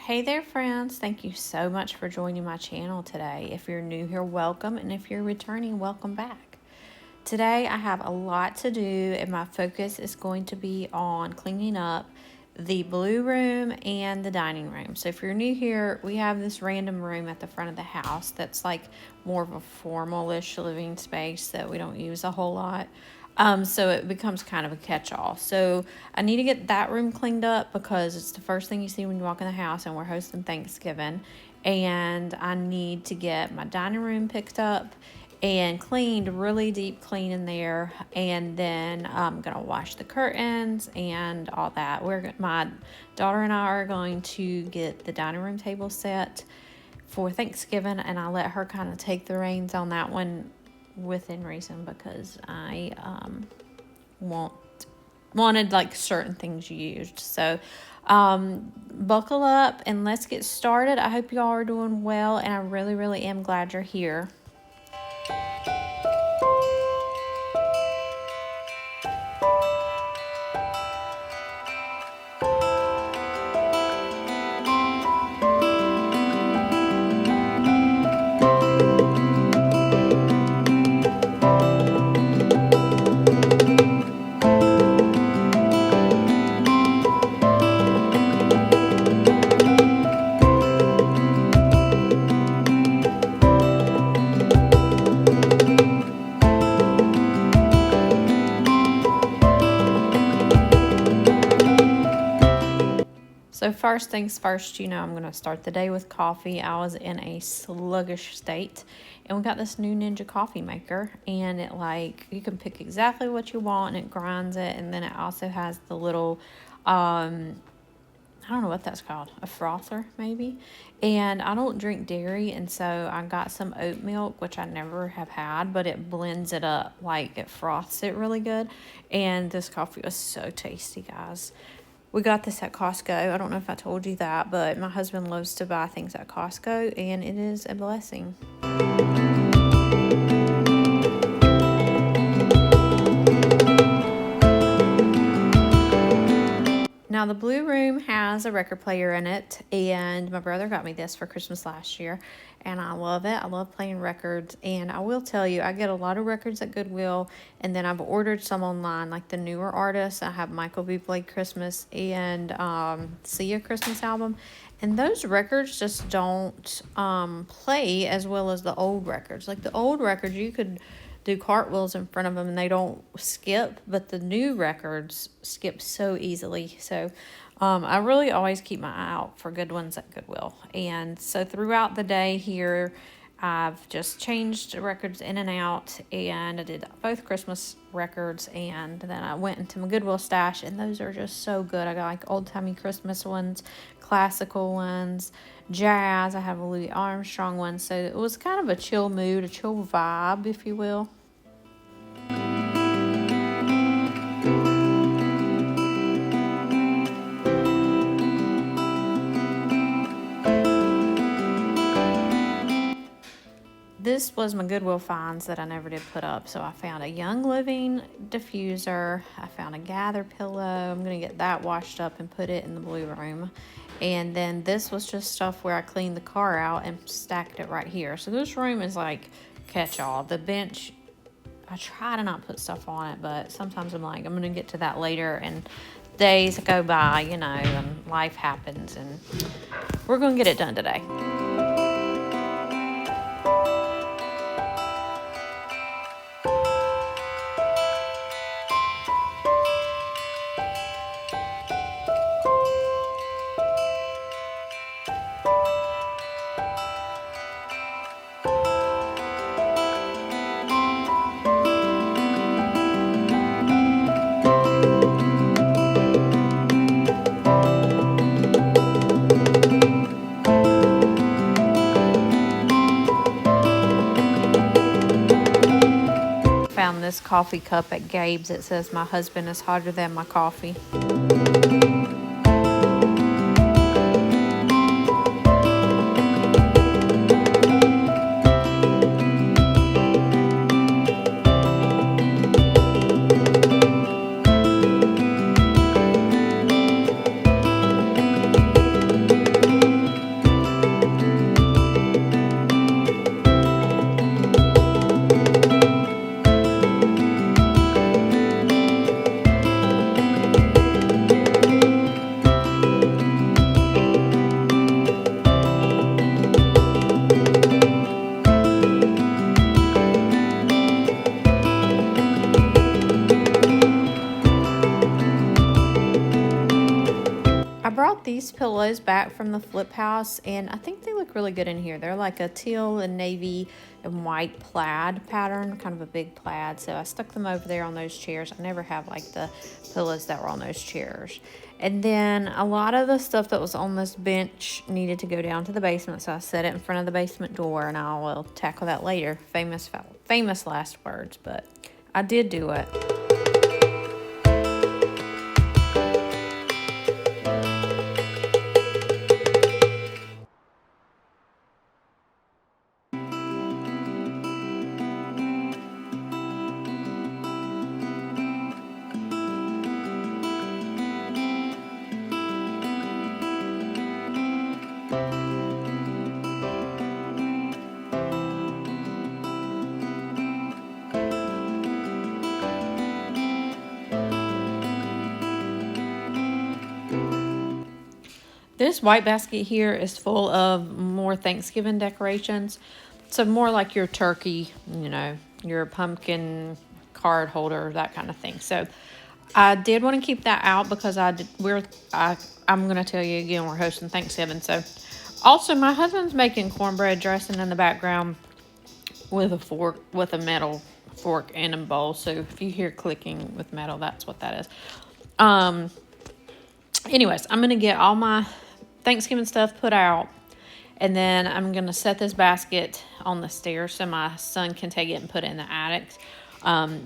Hey there, friends. Thank you so much for joining my channel today. If you're new here, welcome, and if you're returning, welcome back. Today I have a lot to do, and my focus is going to be on cleaning up the blue room and the dining room. So if you're new here, we have this random room at the front of the house that's like more of a formal-ish living space that we don't use a whole lot. So it becomes kind of a catch-all. So I need to get that room cleaned up because it's the first thing you see when you walk in the house, and we're hosting Thanksgiving. And I need to get my dining room picked up and cleaned, really deep clean in there. And then I'm gonna wash the curtains and all that. My daughter and I are going to get the dining room table set for Thanksgiving, and I let her kind of take the reins on that one within reason, because I wanted like certain things used. So buckle up and let's get started. I hope you all are doing well, and I really am glad you're here. So first things first, I'm going to start the day with coffee. I was in a sluggish state, and we got this new Ninja coffee maker, and you can pick exactly what you want, and it grinds it, and then it also has the little, I don't know what that's called, a frother maybe. And I don't drink dairy, and so I got some oat milk, which I never have had, but it blends it up, it froths it really good. And this coffee was so tasty, guys. We got this at Costco. I don't know if I told you that, but my husband loves to buy things at Costco, and it is a blessing. Now, the blue room has a record player in it, and my brother got me this for Christmas last year, and I love it. I love playing records, and I will tell you, I get a lot of records at Goodwill, and then I've ordered some online, like the newer artists. I have Michael Bublé Christmas and Sia Christmas album, and those records just don't play as well as the old records. Like the old records, you could do cartwheels in front of them and they don't skip, but the new records skip so easily. So I really always keep my eye out for good ones at Goodwill. And so throughout the day here, I've just changed records in and out, and I did both Christmas records, and then I went into my Goodwill stash, and those are just so good. I got like old-timey Christmas ones, classical ones, jazz. I have a Louis Armstrong one, so it was kind of a chill mood, a chill vibe, if you will. This was my Goodwill finds that I never did put up. So I found a Young Living diffuser. I found a Gather pillow. I'm going to get that washed up and put it in the blue room. And then this was just stuff where I cleaned the car out and stacked it right here. So this room is like catch-all. The bench, I try to not put stuff on it, but sometimes I'm going to get to that later, and days go by, and life happens, and we're going to get it done today. Found this coffee cup at Gabe's. It says my husband is hotter than my coffee. I brought these pillows back from the flip house, and I think they look really good in here. They're like a teal and navy and white plaid pattern, kind of a big plaid. So I stuck them over there on those chairs. I never have like the pillows that were on those chairs. And then a lot of the stuff that was on this bench needed to go down to the basement, so I set it in front of the basement door, and I will tackle that later. Famous last words, but I did do it. This white basket here is full of more Thanksgiving decorations. So more like your turkey, you know, your pumpkin card holder, that kind of thing. So I did want to keep that out because I'm going to tell you again, we're hosting Thanksgiving. So also my husband's making cornbread dressing in the background with a metal fork and a bowl. So if you hear clicking with metal, that's what that is. Anyways, I'm going to get all my Thanksgiving stuff put out, and then I'm going to set this basket on the stairs so my son can take it and put it in the attic.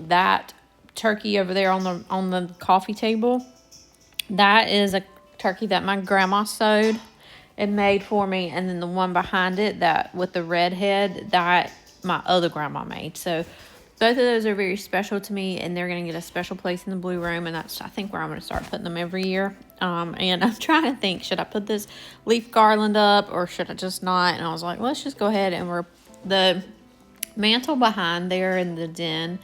That turkey over there on the coffee table, that is a turkey that my grandma sewed and made for me, and then the one behind it, that with the red head, that my other grandma made. So both of those are very special to me, and they're going to get a special place in the blue room, and that's, I think, where I'm going to start putting them every year. And I'm trying to think, should I put this leaf garland up, or should I just not? And I was like, let's just go ahead, and the mantle behind there in the den,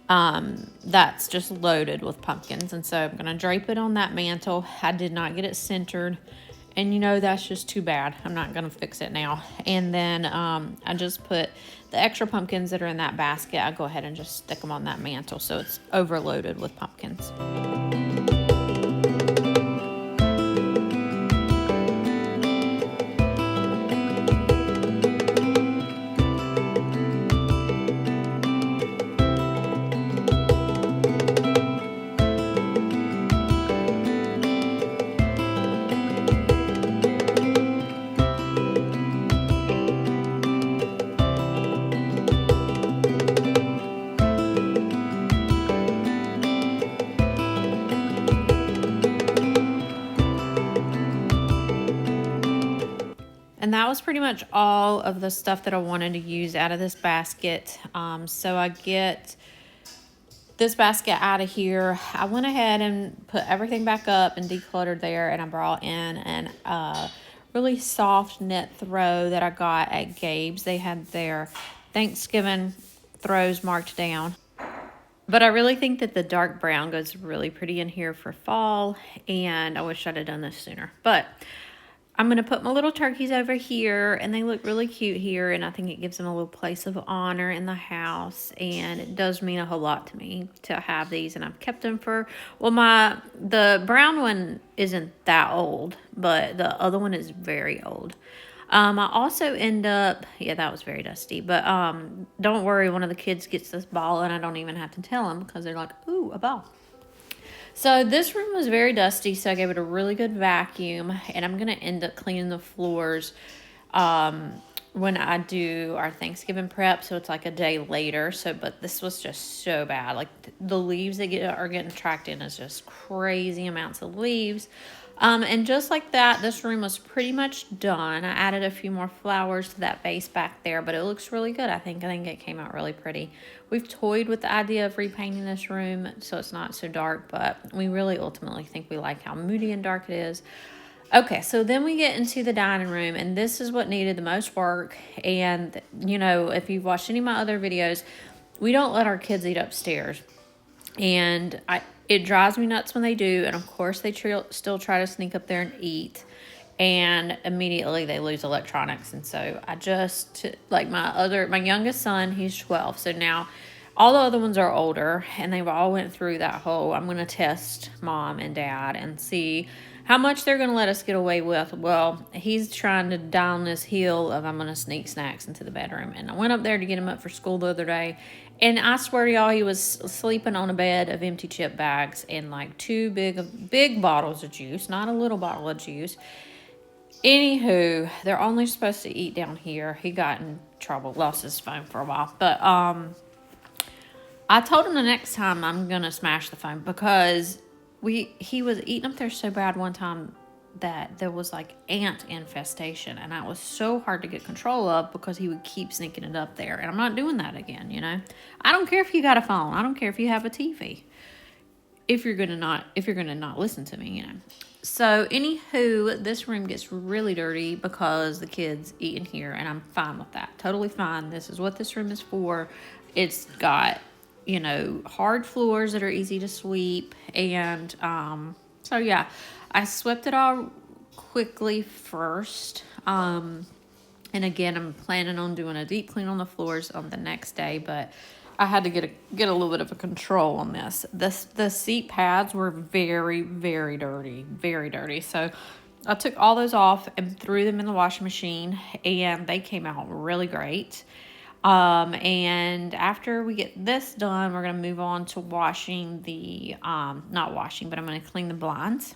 that's just loaded with pumpkins, and so I'm going to drape it on that mantle. I did not get it centered, and you know, that's just too bad. I'm not going to fix it now. And then I just put the extra pumpkins that are in that basket, I go ahead and just stick them on that mantle so it's overloaded with pumpkins. And that was pretty much all of the stuff that I wanted to use out of this basket. So I get this basket out of here. I went ahead and put everything back up and decluttered there, and I brought in an really soft knit throw that I got at Gabe's. They had their Thanksgiving throws marked down. But I really think that the dark brown goes really pretty in here for fall, and I wish I'd have done this sooner. But I'm going to put my little turkeys over here, and they look really cute here, and I think it gives them a little place of honor in the house, and it does mean a whole lot to me to have these, and I've kept them for, well, the brown one isn't that old, but the other one is very old. I also end up, yeah, that was very dusty, but don't worry, one of the kids gets this ball, and I don't even have to tell them because they're like, ooh, a ball. So this room was very dusty, so I gave it a really good vacuum, and I'm going to end up cleaning the floors when I do our Thanksgiving prep, so it's like a day later. But this was just so bad. Like, the leaves that are getting tracked in is just crazy amounts of leaves. And just like that, this room was pretty much done. I added a few more flowers to that base back there, but it looks really good. I think it came out really pretty. We've toyed with the idea of repainting this room so it's not so dark, but we really ultimately think we like how moody and dark it is. Okay, so then we get into the dining room, and this is what needed the most work. And, you know, if you've watched any of my other videos, we don't let our kids eat upstairs. And it drives me nuts when they do, and of course they still try to sneak up there and eat, and immediately they lose electronics. And so I just, like my youngest son, he's 12, so now all the other ones are older, and they've all went through that whole, I'm going to test mom and dad and see How much they're going to let us get away with? Well, he's trying to down this hill of I'm going to sneak snacks into the bedroom. And I went up there to get him up for school the other day. And I swear to y'all, he was sleeping on a bed of empty chip bags and like two big bottles of juice, not a little bottle of juice. Anywho, they're only supposed to eat down here. He got in trouble, lost his phone for a while. But I told him the next time I'm going to smash the phone because he was eating up there so bad one time that there was like ant infestation, and that was so hard to get control of because he would keep sneaking it up there. And I'm not doing that again, you know. I don't care if you got a phone. I don't care if you have a TV. If you're gonna not listen to me, you know. So anywho, this room gets really dirty because the kids eat in here, and I'm fine with that. Totally fine. This is what this room is for. It's got, you know, hard floors that are easy to sweep, and so yeah, I swept it all quickly first. And again, I'm planning on doing a deep clean on the floors on the next day, but I had to get a little bit of a control on this. The seat pads were very, very dirty, very dirty. So I took all those off and threw them in the washing machine, and they came out really great. And after we get this done, we're going to move on to washing the, not washing, but I'm going to clean the blinds.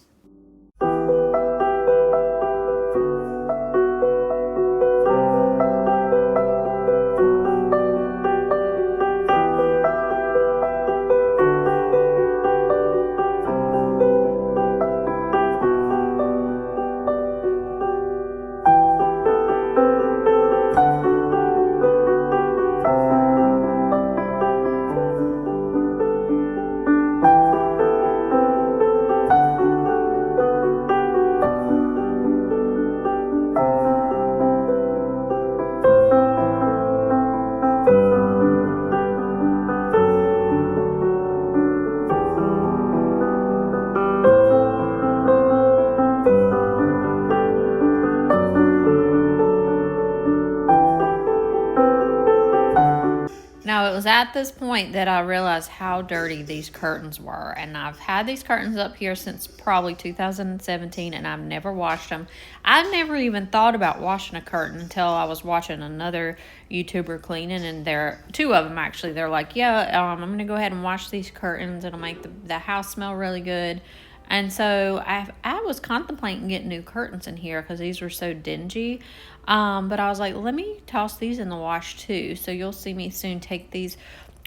Now, it was at this point that I realized how dirty these curtains were. And I've had these curtains up here since probably 2017, and I've never washed them. I never even thought about washing a curtain until I was watching another YouTuber cleaning, and two of them actually. They're like, yeah, I'm going to go ahead and wash these curtains. It'll make the house smell really good. And so I was contemplating getting new curtains in here because these were so dingy. But I was like, let me toss these in the wash too. So you'll see me soon take these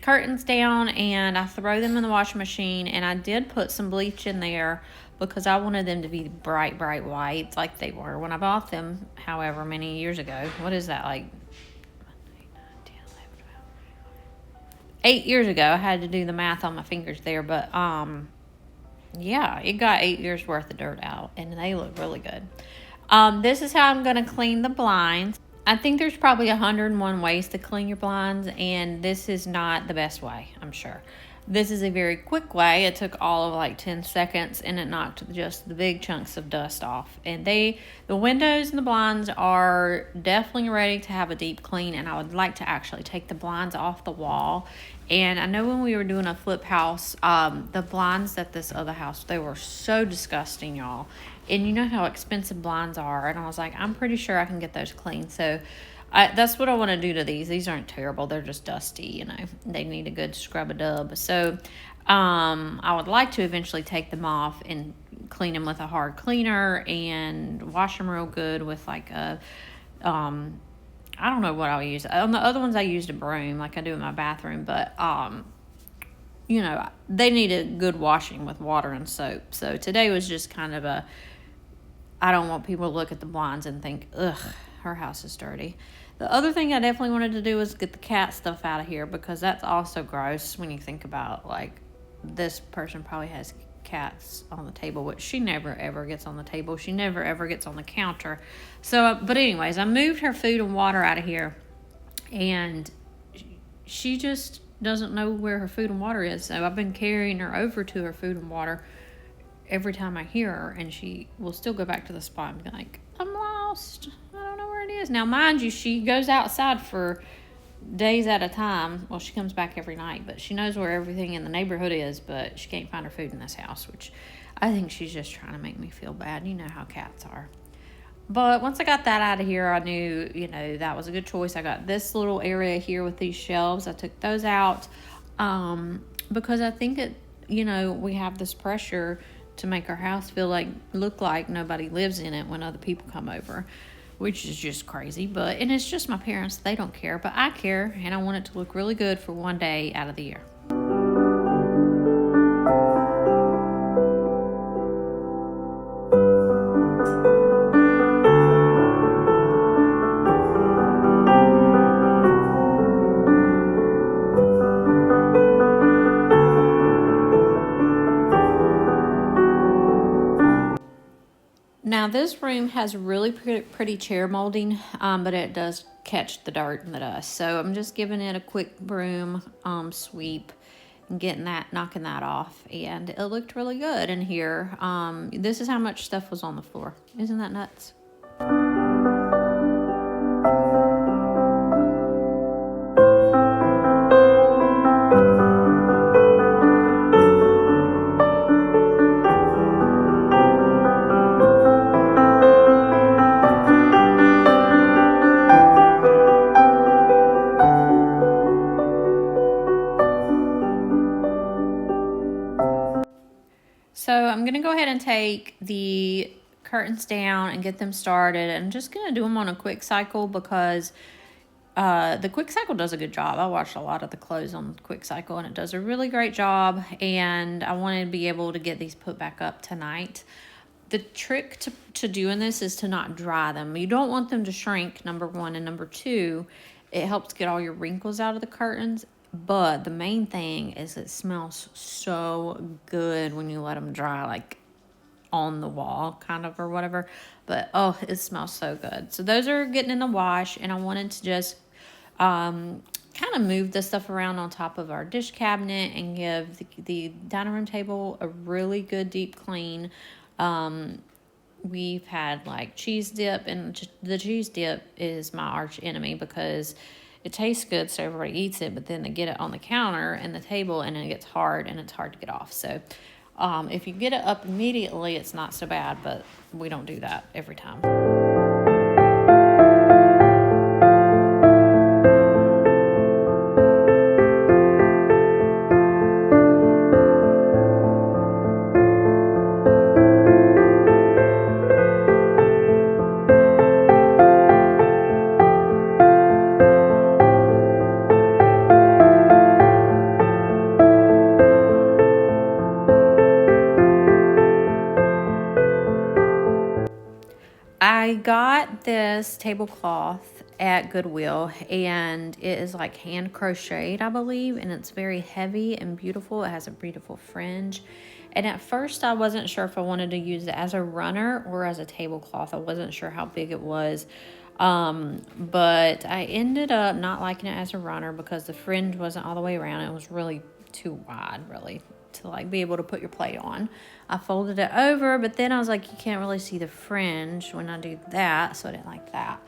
curtains down and I throw them in the washing machine. And I did put some bleach in there because I wanted them to be bright, bright white like they were when I bought them, however many years ago. What is that, like 8 years ago? I had to do the math on my fingers there, but yeah, it got 8 years worth of dirt out, and they look really good. This is how I'm going to clean the blinds. I think there's probably 101 ways to clean your blinds, and this is not the best way, I'm sure. This is a very quick way. It took all of like 10 seconds, and it knocked just the big chunks of dust off. And the windows and the blinds are definitely ready to have a deep clean, and I would like to actually take the blinds off the wall. And I know when we were doing a flip house, the blinds at this other house, they were so disgusting, y'all. And you know how expensive blinds are. And I was like, I'm pretty sure I can get those clean. So that's what I want to do to these. These aren't terrible. They're just dusty, you know. They need a good scrub-a-dub. So I would like to eventually take them off and clean them with a hard cleaner and wash them real good with like a... I don't know what I'll use. On the other ones, I used a broom like I do in my bathroom. But, you know, they need a good washing with water and soap. So today was just kind of a... I don't want people to look at the blinds and think, ugh, her house is dirty. The other thing I definitely wanted to do was get the cat stuff out of here because that's also gross when you think about, like, this person probably has cats on the table, which she never ever gets on the table. She never ever gets on the counter. So, but anyways, I moved her food and water out of here, and she just doesn't know where her food and water is. So I've been carrying her over to her food and water every time I hear her, and she will still go back to the spot and be like, I'm lost. I don't know where it is. Now, mind you, she goes outside for days at a time. Well, she comes back every night, but she knows where everything in the neighborhood is, but she can't find her food in this house, which I think she's just trying to make me feel bad. You know how cats are. But once I got that out of here, I knew, that was a good choice. I got this little area here with these shelves. I took those out because I think we have this pressure to make our house look like nobody lives in it when other people come over, which is just crazy. And it's just my parents. They don't care, but I care, and I want it to look really good for one day out of the year. Now this room has really pretty chair molding, but it does catch the dirt and the dust. So I'm just giving it a quick broom sweep and knocking that off. And it looked really good in here. This is how much stuff was on the floor. Isn't that nuts? So I'm going to go ahead and take the curtains down and get them started. I'm just going to do them on a quick cycle because the quick cycle does a good job. I watched a lot of the clothes on the quick cycle and it does a really great job. And I wanted to be able to get these put back up tonight. The trick to doing this is to not dry them. You don't want them to shrink, number one. And number two, it helps get all your wrinkles out of the curtains. But the main thing is it smells so good when you let them dry, like on the wall kind of or whatever. But oh, it smells so good. So those are getting in the wash, and I wanted to just kind of move the stuff around on top of our dish cabinet and give the dining room table a really good deep clean. We've had like cheese dip, and the cheese dip is my arch enemy because it tastes good, so everybody eats it, but then they get it on the counter and the table, and it gets hard, and it's hard to get off. So if you get it up immediately, it's not so bad, but we don't do that every time. I got this tablecloth at Goodwill, and it is like hand crocheted, I believe, and it's very heavy and beautiful. It has a beautiful fringe. And at first I wasn't sure if I wanted to use it as a runner or as a tablecloth. I wasn't sure how big it was. But I ended up not liking it as a runner because the fringe wasn't all the way around. It was really too wide, really, to like be able to put your plate on. I folded it over, but then I was like, you can't really see the fringe when I do that, so I didn't like that.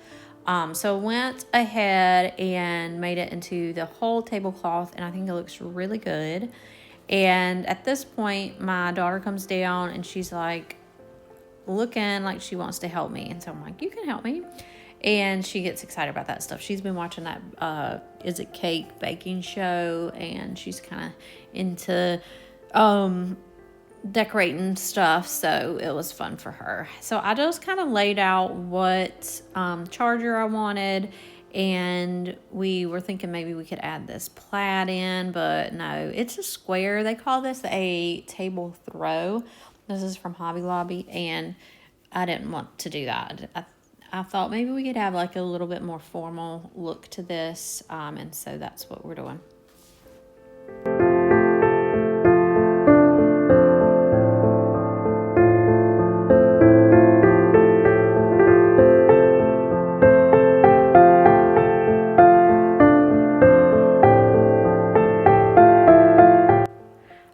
So I went ahead and made it into the whole tablecloth, and I think it looks really good. And at this point, my daughter comes down and she's like looking like she wants to help me. And so I'm like, you can help me. And she gets excited about that stuff. She's been watching that Is It Cake baking show, and she's kind of into decorating stuff, so it was fun for her. So I just kind of laid out what charger I wanted, and we were thinking maybe we could add this plaid in, but no, it's a square. They call this a table throw. This is from Hobby Lobby, and I didn't want to do that. I thought maybe we could have like a little bit more formal look to this, and so that's what we're doing.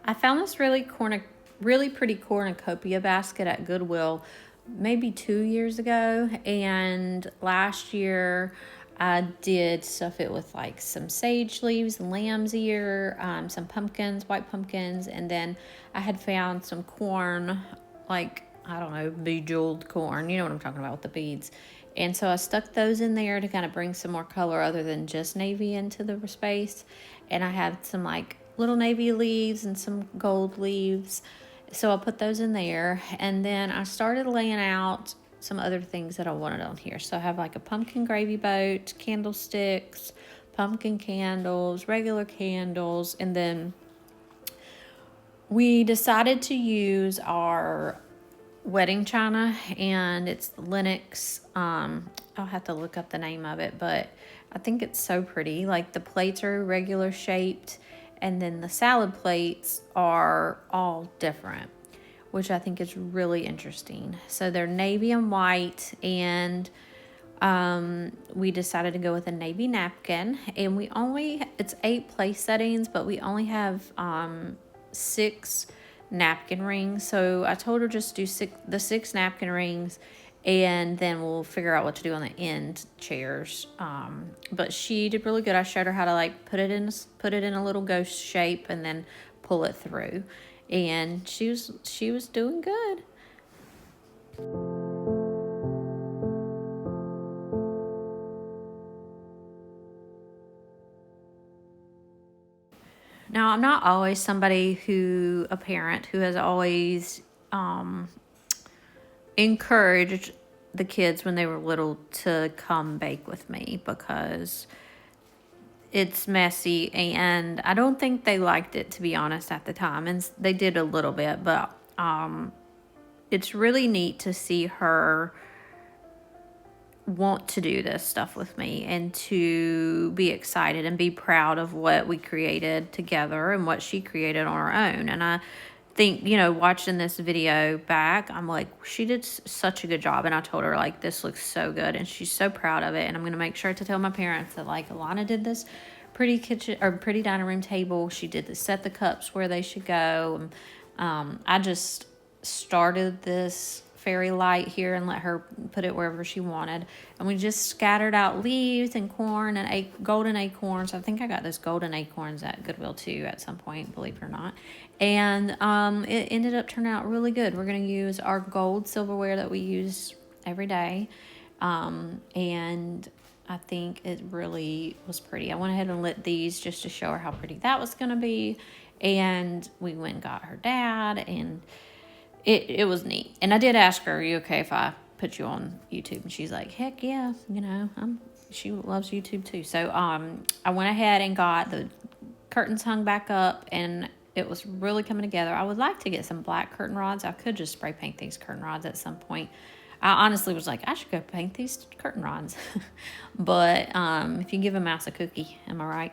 I found this really pretty cornucopia basket at Goodwill maybe 2 years ago, and last year I did stuff it with like some sage leaves, lamb's ear, some pumpkins, white pumpkins, and then I had found some corn, like, I don't know, bejeweled corn. You know what I'm talking about with the beads. And so I stuck those in there to kind of bring some more color other than just navy into the space. And I had some like little navy leaves and some gold leaves. So I put those in there. And then I started laying out some other things that I wanted on here. So I have like a pumpkin gravy boat, candlesticks, pumpkin candles, regular candles, and then we decided to use our wedding china, and it's Lenox. I'll have to look up the name of it, but I think it's so pretty. Like the plates are regular shaped, and then the salad plates are all different, which I think is really interesting. So they're navy and white, and we decided to go with a navy napkin, and it's 8 place settings, but we only have 6 napkin rings. So I told her just do the 6 napkin rings, and then we'll figure out what to do on the end chairs. But she did really good. I showed her how to like put it in a little ghost shape and then pull it through, and she was doing good. Now, I'm not always a parent who has always encouraged the kids when they were little to come bake with me, because it's messy, and I don't think they liked it, to be honest, at the time. And they did a little bit, but it's really neat to see her want to do this stuff with me and to be excited and be proud of what we created together and what she created on her own. And I think, watching this video back, I'm like, she did such a good job. And I told her, like, this looks so good, and she's so proud of it. And I'm going to make sure to tell my parents that, like, Alana did this pretty dining room table. She did set the cups where they should go. I just started this fairy light here and let her put it wherever she wanted. And we just scattered out leaves and corn and golden acorns. I think I got those golden acorns at Goodwill too at some point, believe it or not. And it ended up turning out really good. We're going to use our gold silverware that we use every day. And I think it really was pretty. I went ahead and lit these just to show her how pretty that was going to be. And we went and got her dad, and it was neat. And I did ask her, are you okay if I put you on YouTube? And she's like, heck yeah, she loves YouTube too. So I went ahead and got the curtains hung back up, and it was really coming together. I would like to get some black curtain rods. I could just spray paint these curtain rods at some point. I honestly was like, I should go paint these curtain rods. But if you give a mouse a cookie, am I right?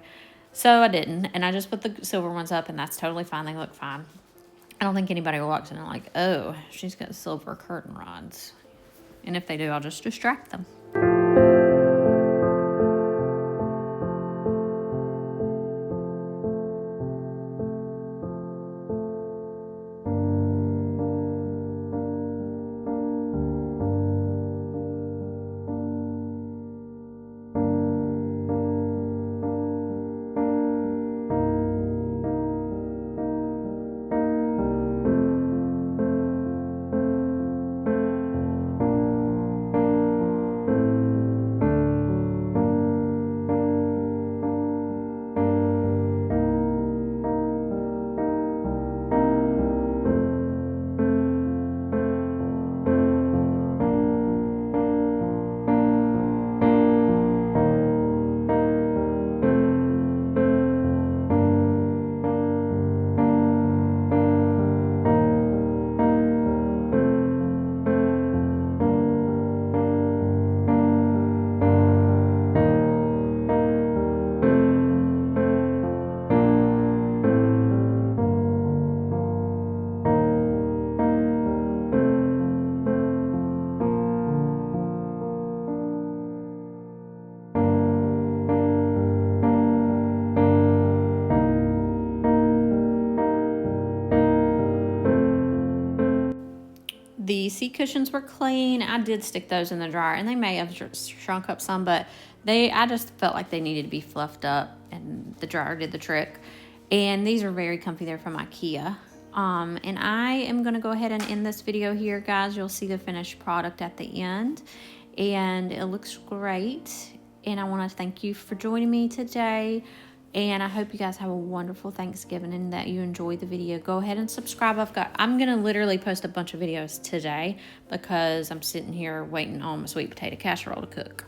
So I didn't, and I just put the silver ones up, and that's totally fine. They look fine. I don't think anybody walks in and like, oh, she's got silver curtain rods. And if they do, I'll just distract them. These seat cushions were clean. I did stick those in the dryer, and they may have shrunk up some, but I just felt like they needed to be fluffed up, and the dryer did the trick. And these are very comfy. They're from IKEA. And I am going to go ahead and end this video here, guys. You'll see the finished product at the end, and it looks great. And I want to thank you for joining me today. And I hope you guys have a wonderful Thanksgiving and that you enjoy the video. Go ahead and subscribe. I'm going to literally post a bunch of videos today because I'm sitting here waiting on my sweet potato casserole to cook.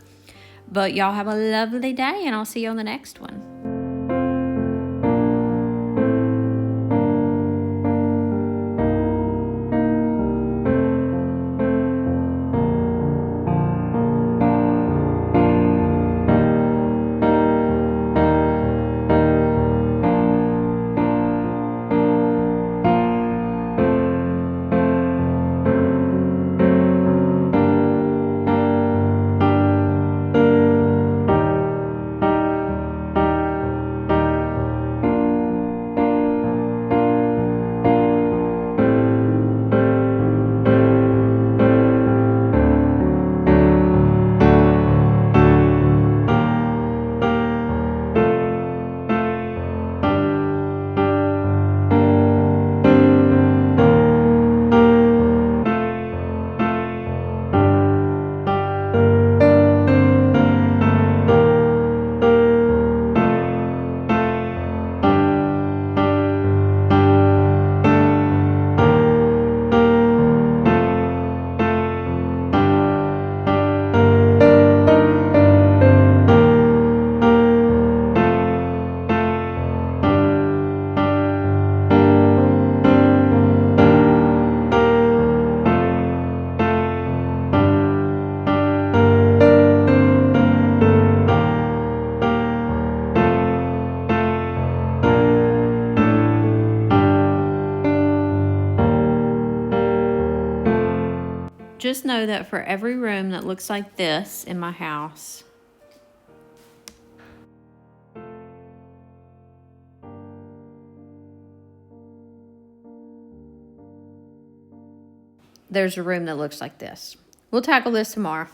But y'all have a lovely day, and I'll see you on the next one. Just know that for every room that looks like this in my house, there's a room that looks like this. We'll tackle this tomorrow.